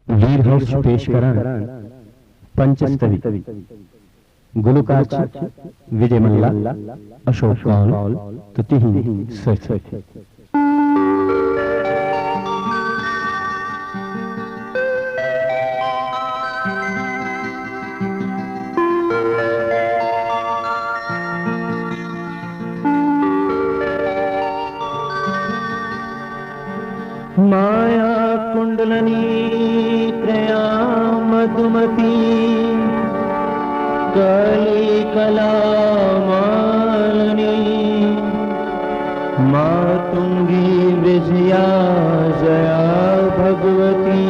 वीर हर्ष पेश करा पंचस्तवी गुलकार विजय मल्ला अशोक कौल तुति सच माया कुंडलनी त्रया मधुमती कली कला मालिनी मातुंगी विजया जया भगवती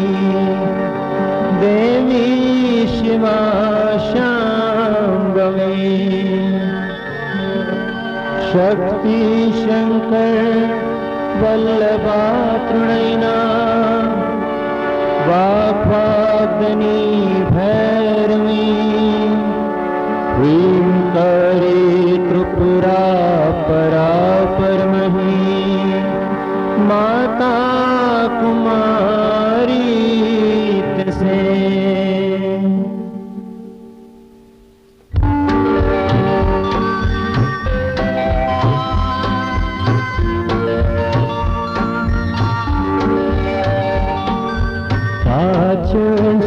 देवी शिवा शांभवी शक्ति शंकर वल्लभा तृणैना वाग्वाग्नि भैरवी ह्रींकारी त्रिपुरा परा परमही माता कुमारी तसे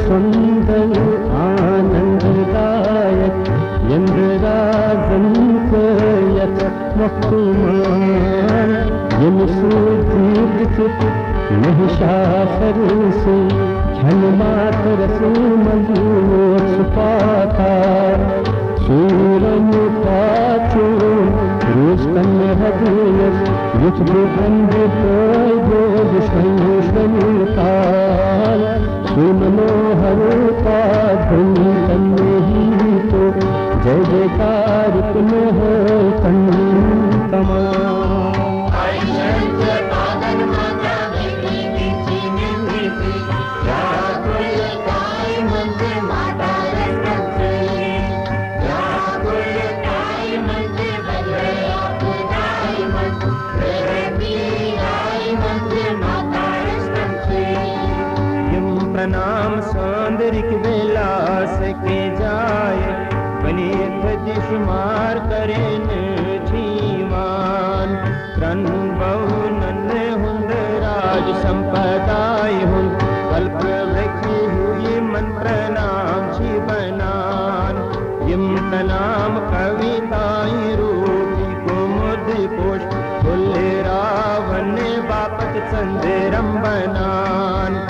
सुंदर आनंददायक यमराजंकयत मखुमान यमसूदीर्घ महिषासुर से क्षणमात्र सुमंजूर सुपाता सूरन पाचो रुस्तम हृदय युद्ध बंद बोध संयुष्णताल सुमनोहर का धुन ही तो जय जयकार पुनः कंतमा प्रणाम सौंदर्य विलास के जाए बने शुमार करें जीवान रन बहु नन्हे हुंद राज संपदाय हुंद कल्प वृक्षि हुई मन प्रणाम जीवनान यम प्रणाम कविताई रूपी कुमुद कोश फुल्ले रावण बापत संदेरम बनान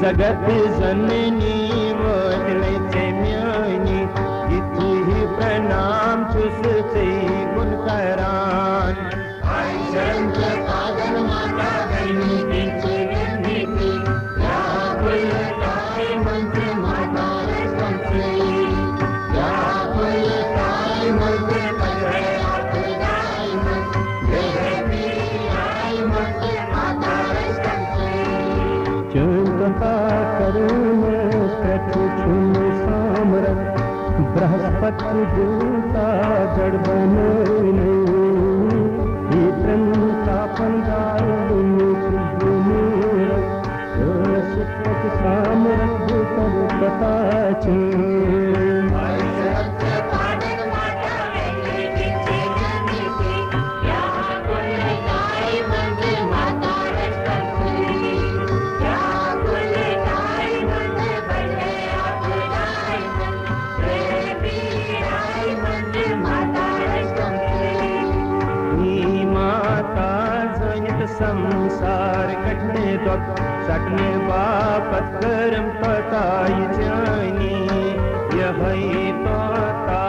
जगत जननी वदने से म्यानी इति प्रणाम चुस से गुण करान आई संत पावन माता गनी पीछे गनी या कुल काय मंत्र माता रसंसे या कुल काय मंत्र परे आपदाई मंत्र देवी आई मंत्र माता रसंसे चंद्रका करुण प्रचुन सामरत बृहस्पति देवता जड़ बने सामरत पता संसार कटने तो सटने बापत करम पताई जानी यह तो ता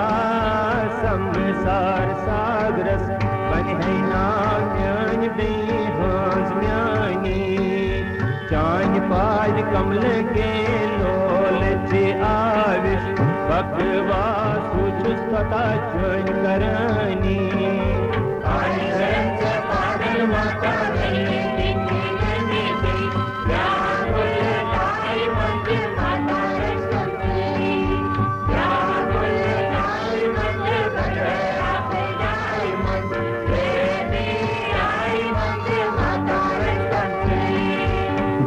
संसार सागरस बन है नाम्यान बेहाज म्यानी चांद पाज कमल के लोल जे आविश भगवा सुचुस पता जन करनी माता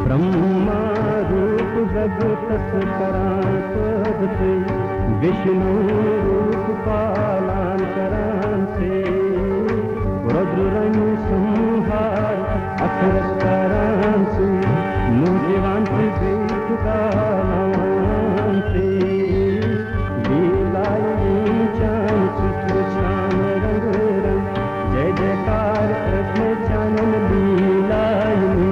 ब्रह्मा रूप जगतस करां सोधते विष्णु रूप पालान करां से रुद्र रंग संहार अखरस करां से नौजवान से बेचुकान से लीलाई चान सुत्र शान रंग रंग जय जयकार कृष्ण चानन लीलाई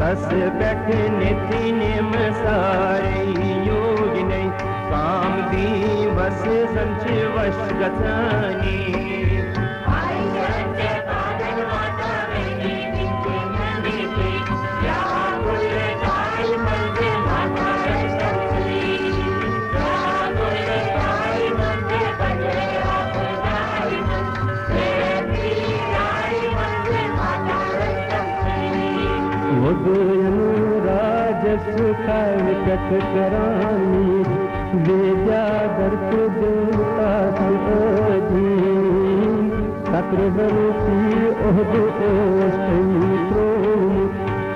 तस बैठ निति निम सारे योग नहीं काम दिवस संच वश गतानी सुखा विकट करानी विद्याधर को देवता सुधीन चक्रवर्ती ओहद ओष्टमित्रो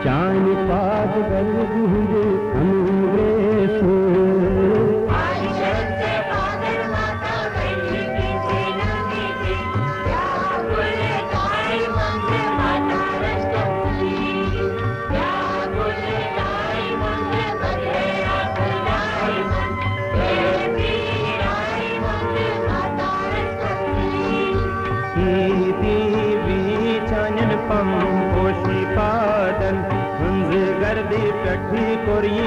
चान पाद गल गुंजे अनुग्रेस कोरी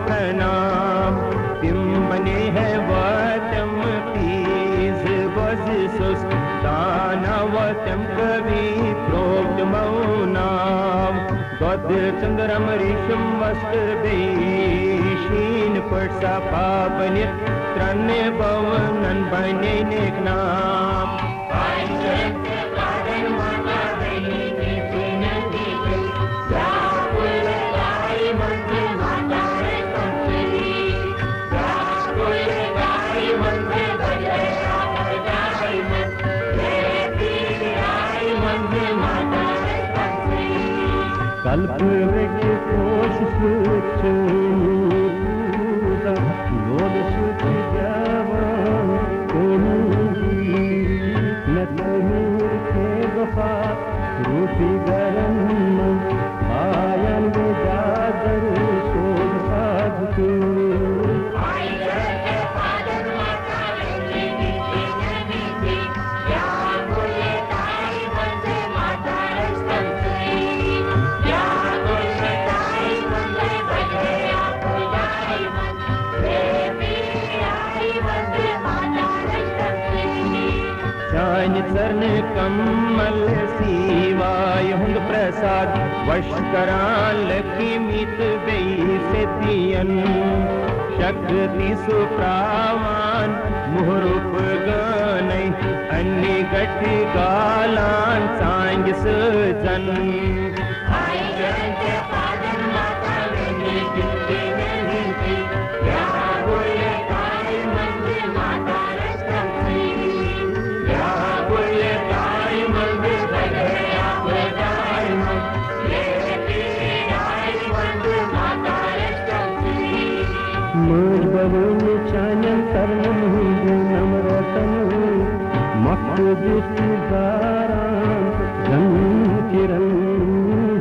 प्रणाम तिम बने है वतम पीस बस सुस दाना वतम कवि प्रोक्त मौनाम गद चंद्रम ऋषम वस्त्र बेशीन पटसा पापनित त्रन्य भवनन बने नेक नाम कल्प वृक्ष कोश सूक्ष लोल सुख जवान नतमीर के वफा रूपी गरम आयन विदादर शोध साधु चरण कमल सीवाय हुंद प्रसाद वश करान लकी मित बेई सिद्धियन शक्ति सुप्रावान मुहरूप गनई अन्य गठ गालान सांग सजन चानन तरन नम्रतन मक्ष जन किरण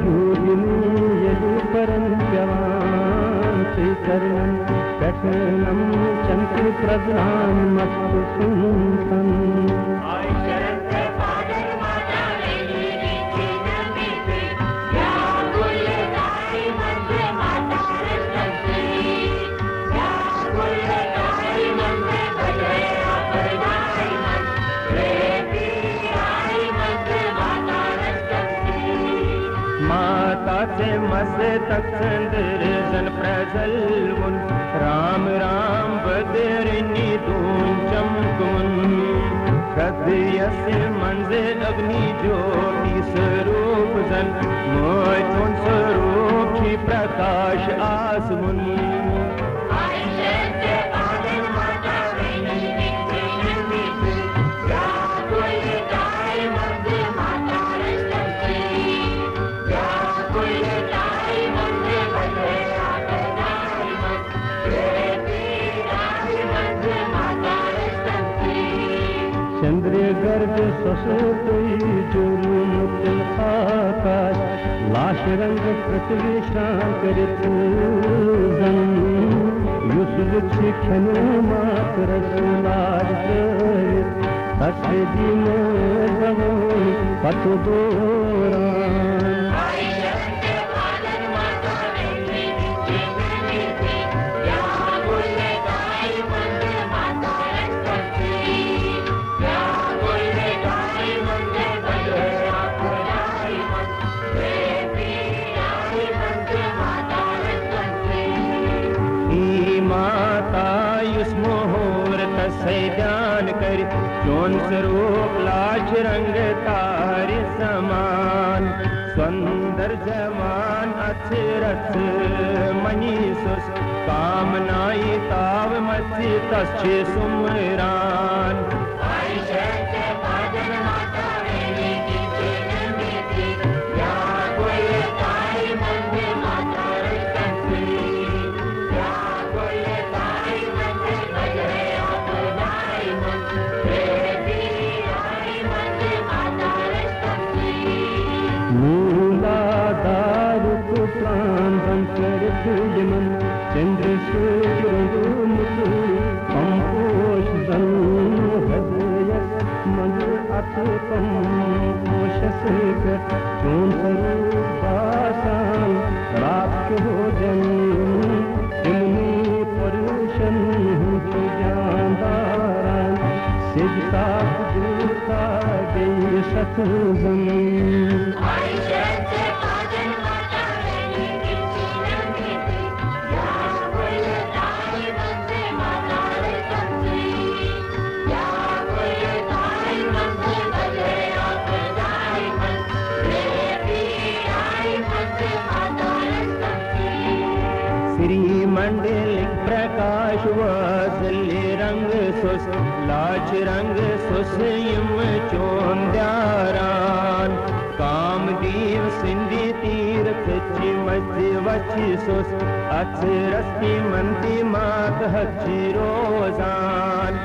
योगिनी यदु परम जवान से चरणन कठनम चंद्र प्रधान मस्त सुनतन मस्तक चंद्र सन प्रजलवन राम राम बदरनी दून चमकवन हृदयस्य मंजे अग्नि ज्योति स्वरूप जन मोचन स्वरूप की प्रकाश आसमुन चंद्र गर्भ ससोई जुर्मुतल आकाश लाश रंग पृथ्वी शांकरित जन युसुफ खनु मात रसुलाज तस्दी में जवो पत दोरान सैदान कर चोन स्वरूप लाज रंग तार समान सुंदर जवान अचरथ मनी सुस कामनाई ताव मसी तस्चे सुमरान चंद्र सूर्य मुख पंपोष जन हृदय मन अथ पंपोष चोन स्वरूप बासान प्राप्त हो जन इमनी परुषन जानदारान सिद्धा दूता गई सतजन श्रीमंडलिक प्रकाश वसल्य रंग सुस लाच रंग सुस यम चोंद्यारान कामदेव सिंधी तीर्थ चिमच वच सुस अक्षरस्ति मंति मात हचि रोजान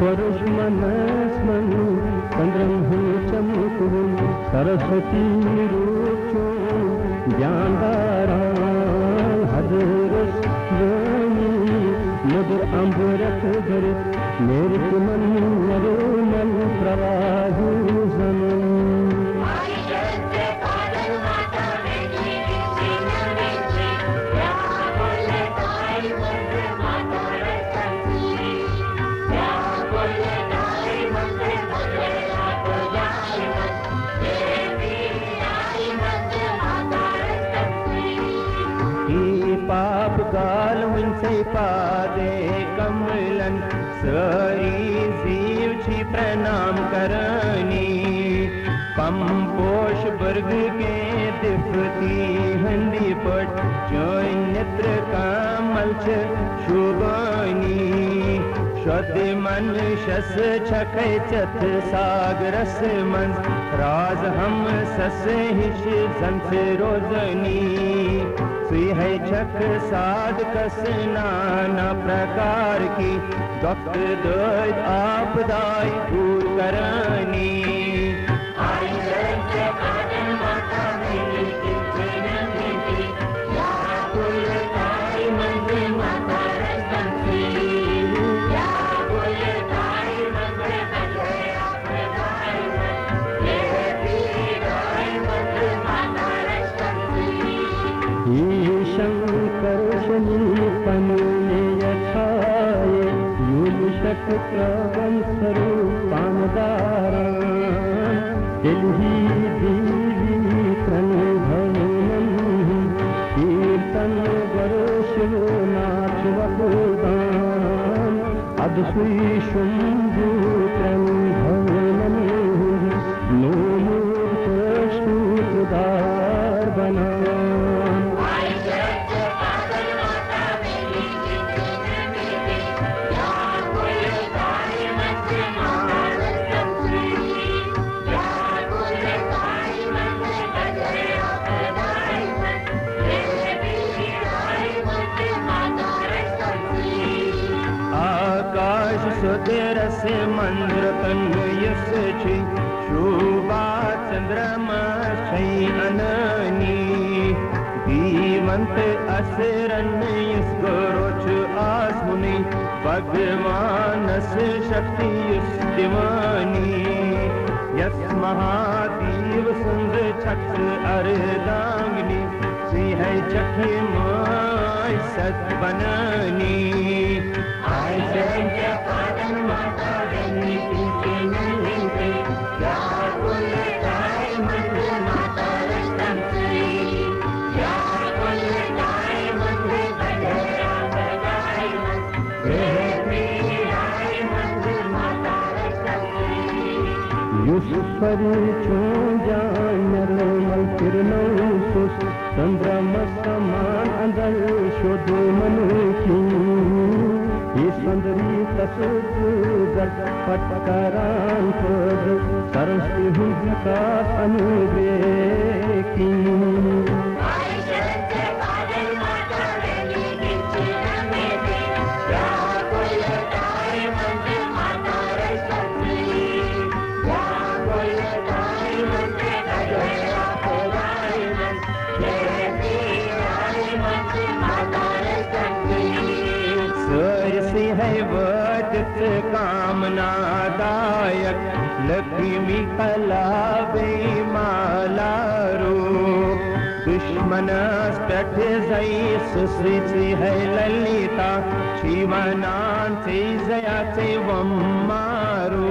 परुष मनस मनु चंद्रम चमकु सरस्वती रूचो ज्ञानदारान हजरस मधुर अम्बरत धरित मेरे मन मरो मन प्रवाहु जन पाप काल उनसे पादे कमलन सरी जीव छी प्रणाम करनी पंपोष वर्ग के दिफती हंदी पट जोय नेत्र कमल शुभानी शुद्ध मन शस छक चथ सागरस मन राज हम सस हिश संस रोजनी है छक साध कस नाना प्रकार की वक्त दर्द आपदाई दूर करनी रोशनी पन्ने यछाए युलशक प्रवन स्वरूपानदारा दिल्ही दीवी त्रन भवनम कीर्तन वर्षनाथ वपुदान अदसुई शुंभु त्रन भवनम नोमूर्त सूत्रधार बना सुधीर से मंद्र तनु यस छी शोभा चंद्रमा छै अननी धीमंत असरन यस गोरोच आसमुनि भगवान से शक्ति यस दिवानी यस महादेव सुंद छक्ष अरदांगनी श्री है चखे माय सत बननी आय युष्परि चूंजानर मलकिरणों सुस चंद्रमा समान अंदर शोध मनुखी ये सुंदरी तस्वीर पटकरान पर सरस्वती हुंका अनुवेकी कामनादायक लक्ष्मी कला बेमालारो दुश्मनस पेट जई सुश्री है ललिता शिवनान से जया से वम्मारो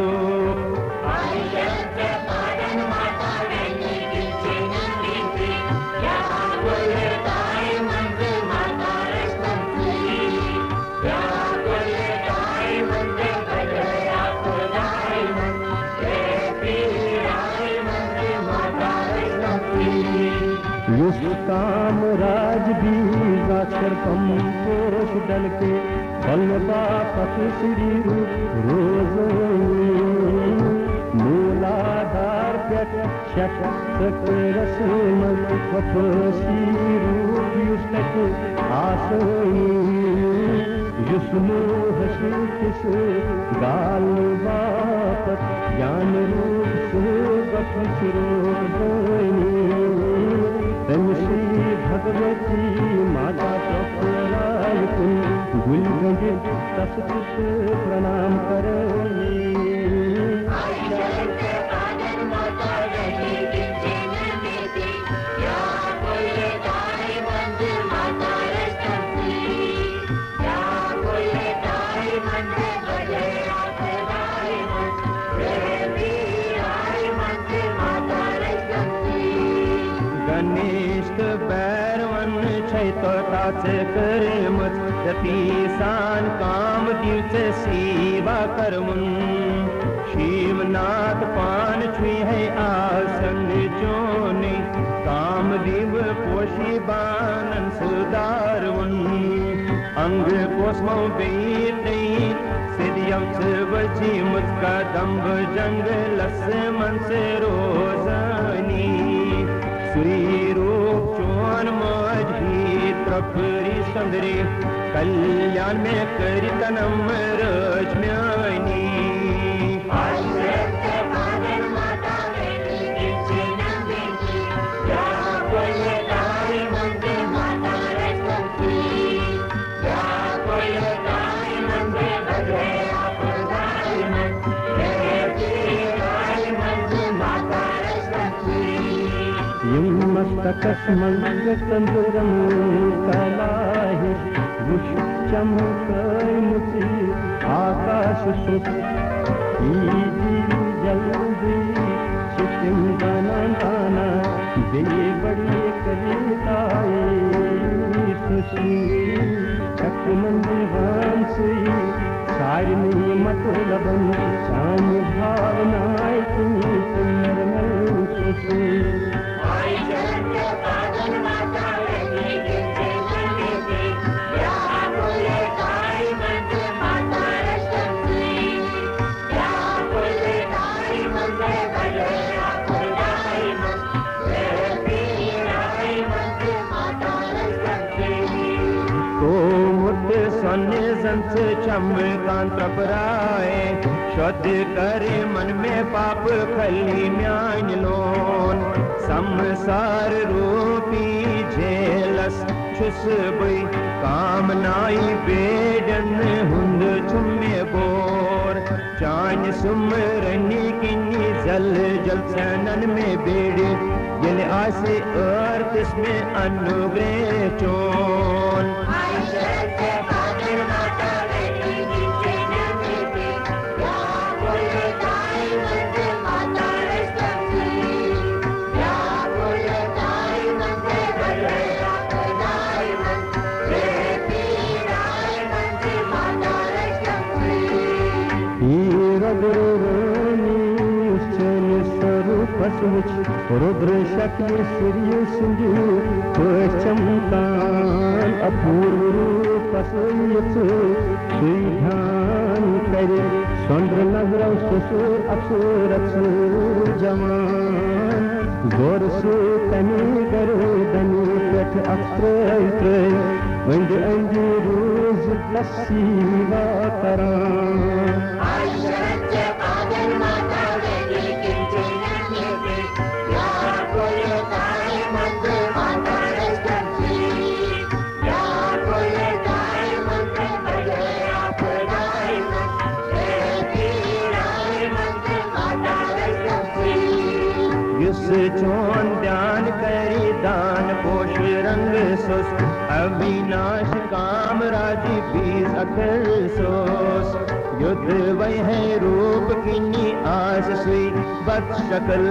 काम राज भी गाकर कम पोष डल के बलबा पथ श्री रोज मूलाधार पेट शक्त रसमल पथसी रूप युष्टक आसनी युष्मो हसु किस गाल बापत ज्ञान रूप से बख्श रोनी श्री भगवती माता प्रफुल्लाय कुल गुलगंज तसकुश प्रणाम करोमि तो ताचे करे मत यतीसान काम दिवचे सेवा करमुन शिवनाथ पान छुई है आसन जोने काम दिव पोशी बानन सुदारवन अंग पोस्मो बेते सिद्यम से बची मुझका दम्भ जंग लस मन से रोजनी सुरी रूप चोन मझी प्रफरी सुंदरी कल्याण में करितनम रजम्यानी मस्तकस मंग कंदरम कलाहि वुश चमकाय मुझे आकाश सुत ईदी जल्दी चितिम बनाना दे बड़ी कविताए सुशी चकमंद हांसी सारनी मतलबन शान भावनाएं तुम्हें सुंदर सुशी चमकांत प्रभराए शुद्ध करे मन में पाप खली म्यान लोन संसार रूपी झेलस छुस बई कामनाई बेडन हुंद छुमे बोर चान सुमरनी किन्नी जल जल सनन में बेड़े जल आसे अर्थ में अनुग्रह चोन रुद्र शक्ल सूर्य सिंधु चमकान अपूर्व रूप ध्यान करे सुंदर नजर ससुर अफसर अफसर जवान गौर से तनी करो दनी पेठ अफसर वंद अंज रोज तस्सीवा करान चोन ध्यान करी दान पोष रंग सोस अविनाश काम राजी बीस अखर सोस युद्ध वह है रूप किन्नी आस सुई बद शकल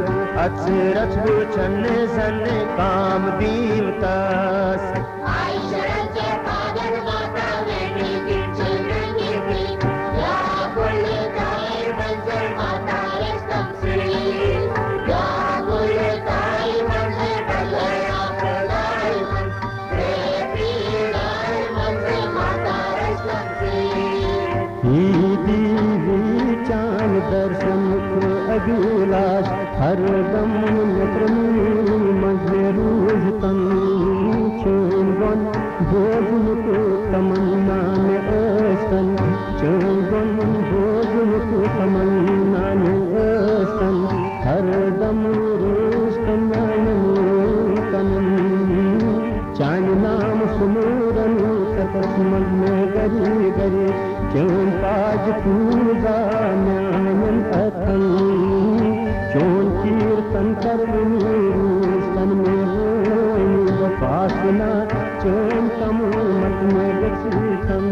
अक्षरथ छन सन काम दीवतास दर्शन अभिलाष हर दम मजरूज तन चुंगन भोजन को तमन्ना में असन चुंगन भोजन को तमन्ना में असन हर दम रोज तमन चान नाम सुमरन तपस मन में गरी गरी चौन काज पूजा न्यायन अथन चौन कीर्तन करनी सन में होनी वासना चौन तम मत में गसी थम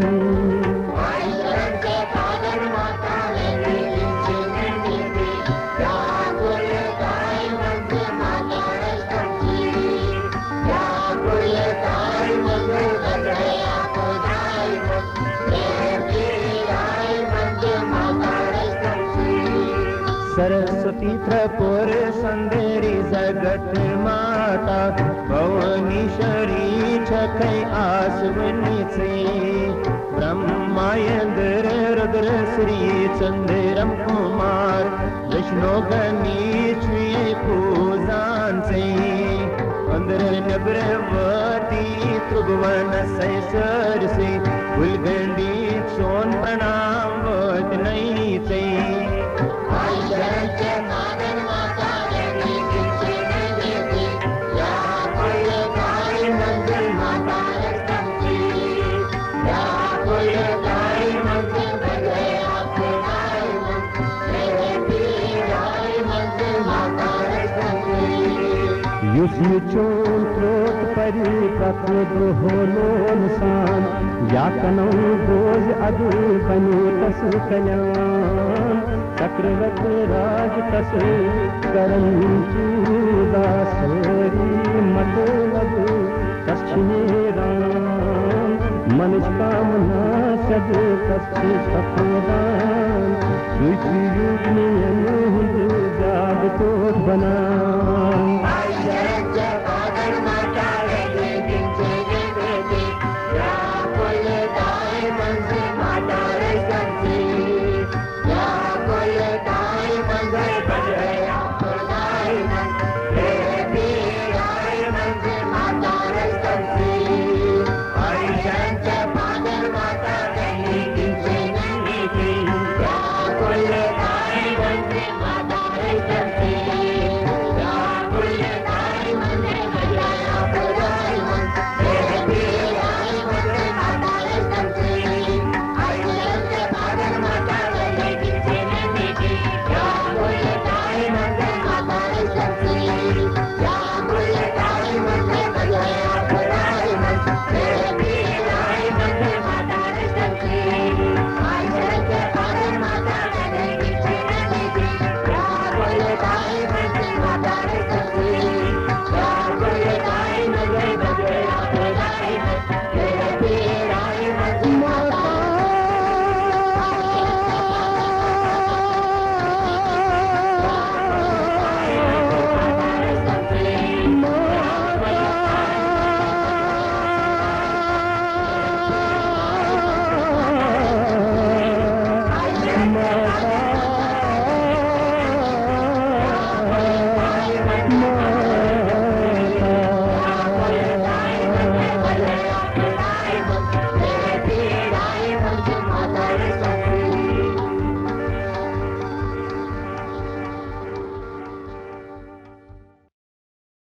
सरस्वती त्रिपुर सुंदरी जगत माता भुवनेश्वरी छकै आसवनी से ब्रह्मायंद्र रुद्र श्री चंद्रम कुमार विष्णु गणेश पूजान से अंदर नब्रवती त्रिभुवन सर से उलगंडी सोन प्रणाम वत नहीं से जी चोन त्रोत परी प्रकृत होलोन सान या कनौ बोझ अदु बनी तस कल्याण चक्रवर्ती राज तस करम चूदा सोरी मतलब तस्ने राम मनुष्य कामना सद तस्ने सफरान युग युग में जाद तो बना